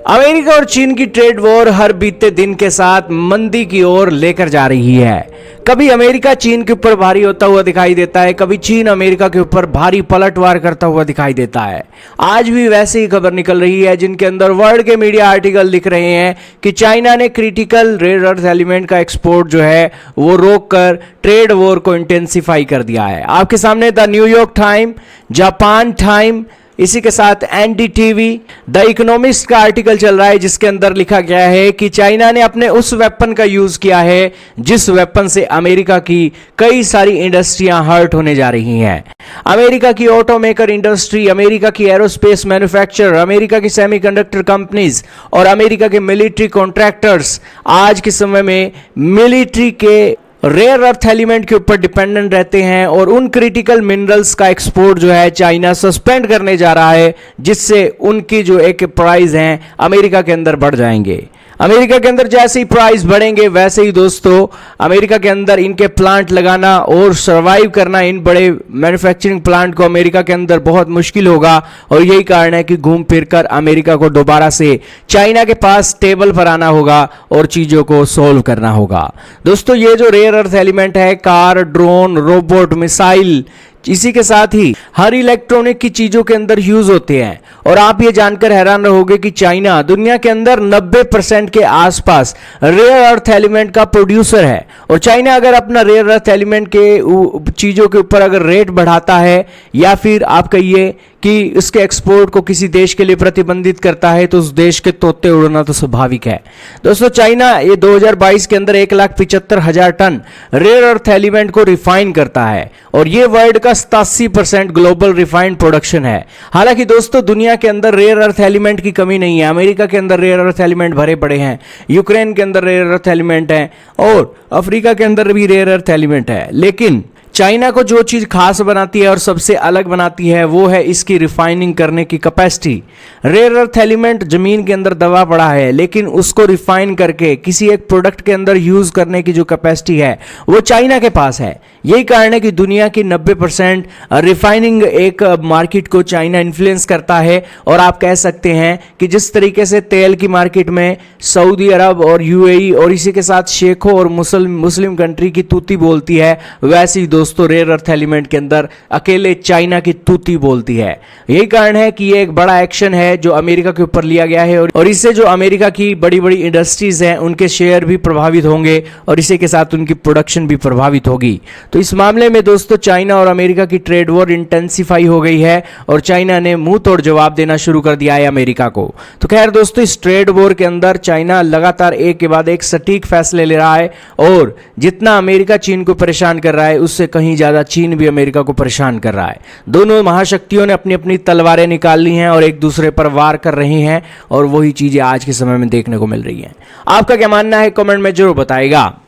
America और चीन की ट्रेड वॉर हर बीतते दिन के साथ मंदी की ओर लेकर जा रही है। कभी अमेरिका चीन के ऊपर भारी होता हुआ दिखाई देता है, कभी चीन अमेरिका के ऊपर भारी पलटवार करता हुआ दिखाई देता है। आज भी वैसे ही खबर निकल रही है जिनके अंदर वर्ल्ड के मीडिया आर्टिकल लिख रहे हैं कि चाइना ने क्रिटिकल रेयर अर्थ एलिमेंट का एक्सपोर्ट जो है वो रोककर ट्रेड वॉर को इंटेंसिफाई कर दिया है। आपके सामने the New York time, Japan time, इसी के साथ एनडीटीवी, द इकोनॉमिस्ट का आर्टिकल चल रहा है जिसके अंदर लिखा गया है कि चाइना ने अपने उस वेपन का यूज किया है जिस वेपन से अमेरिका की कई सारी इंडस्ट्रियां हर्ट होने जा रही हैं। अमेरिका की ऑटोमेकर इंडस्ट्री, अमेरिका की एरोस्पेस मैन्युफैक्चरर, अमेरिका की सेमीकंडक्टर कंपनीज और अमेरिका के मिलिट्री कॉन्ट्रैक्टर्स आज के समय में मिलिट्री के रेयर अर्थ एलिमेंट के ऊपर डिपेंडेंट रहते हैं और उन क्रिटिकल मिनरल्स का एक्सपोर्ट जो है चाइना सस्पेंड करने जा रहा है, जिससे उनकी जो एक प्राइस हैं अमेरिका के अंदर बढ़ जाएंगे। अमेरिका के अंदर जैसे ही प्राइस बढ़ेंगे वैसे ही दोस्तों अमेरिका के अंदर इनके प्लांट लगाना और सरवाइव करना, इन बड़े मैन्युफैक्चरिंग प्लांट को अमेरिका के अंदर बहुत मुश्किल होगा। और यही कारण है कि घूम फिरकर अमेरिका को दोबारा से चाइना के पास टेबल पर आना होगा और चीजों को सोल्व करना होगा। दोस्तों ये जो रेयर अर्थ एलिमेंट है कार, ड्रोन, रोबोट, मिसाइल, इसी के साथ ही हर इलेक्ट्रॉनिक की चीजों के अंदर यूज होते हैं। और आप ये जानकर हैरान रहोगे कि चाइना दुनिया के अंदर 90% के आसपास रेयर अर्थ एलिमेंट का प्रोड्यूसर है। और चाइना अगर अपना रेयर अर्थ एलिमेंट के चीजों के ऊपर अगर रेट बढ़ाता है या फिर आप कहिए कि उसके एक्सपोर्ट को किसी देश के लिए प्रतिबंधित करता है तो उस देश के तोते उड़ना तो स्वाभाविक है। दोस्तों चाइना ये 2022 के अंदर 1,75,000 टन रेयर अर्थ एलिमेंट को रिफाइन करता है और ये वर्ल्ड का 87% ग्लोबल रिफाइंड प्रोडक्शन है। हालांकि दोस्तों दुनिया के अंदर रेयर अर्थ एलिमेंट की कमी नहीं है। अमेरिका के अंदर रेयर अर्थ एलिमेंट भरे पड़े हैं, यूक्रेन के अंदर रेयर अर्थ एलिमेंट है और अफ्रीका के अंदर भी रेयर अर्थ एलिमेंट है। लेकिन चाइना को जो चीज खास बनाती है और सबसे अलग बनाती है वो है इसकी रिफाइनिंग करने की कैपेसिटी। रेयर अर्थ एलिमेंट जमीन के अंदर दबा पड़ा है, लेकिन उसको रिफाइन करके किसी एक प्रोडक्ट के अंदर यूज करने की जो कैपेसिटी है वो चाइना के पास है। यही कारण है कि दुनिया की 90% रिफाइनिंग एक मार्केट को चाइना इन्फ्लुएंस करता है। और आप कह सकते हैं कि जिस तरीके से तेल की मार्केट में सऊदी अरब और यूएई और इसी के साथ शेखों और मुस्लिम कंट्री की तूती बोलती है, वैसे ही दोस्तों रेयर अर्थ एलिमेंट के अंदर अकेले चाइना की तूती बोलती है। यही कारण है कि ये एक बड़ा एक्शन है जो अमेरिका के ऊपर लिया गया है और इससे जो अमेरिका की बड़ी बड़ी इंडस्ट्रीज हैं उनके शेयर भी प्रभावित होंगे और इसी के साथ उनकी प्रोडक्शन भी प्रभावित होगी। तो इस मामले में दोस्तों चाइना और अमेरिका की ट्रेड वॉर इंटेंसिफाई हो गई है और चाइना ने मुंह तोड़ जवाब देना शुरू कर दिया है अमेरिका को। तो खैर दोस्तों इस ट्रेड वॉर के अंदर चाइना लगातार एक के बाद एक सटीक फैसले ले रहा है और जितना अमेरिका चीन को परेशान कर रहा है उससे कहीं ज्यादा चीन भी अमेरिका को परेशान कर रहा है। दोनों महाशक्तियों ने अपनी अपनी तलवारें निकाल ली हैं और एक दूसरे पर वार कर रही हैं और वही चीजें आज के समय में देखने को मिल रही हैं। आपका क्या मानना है कमेंट में जरूर बताइएगा।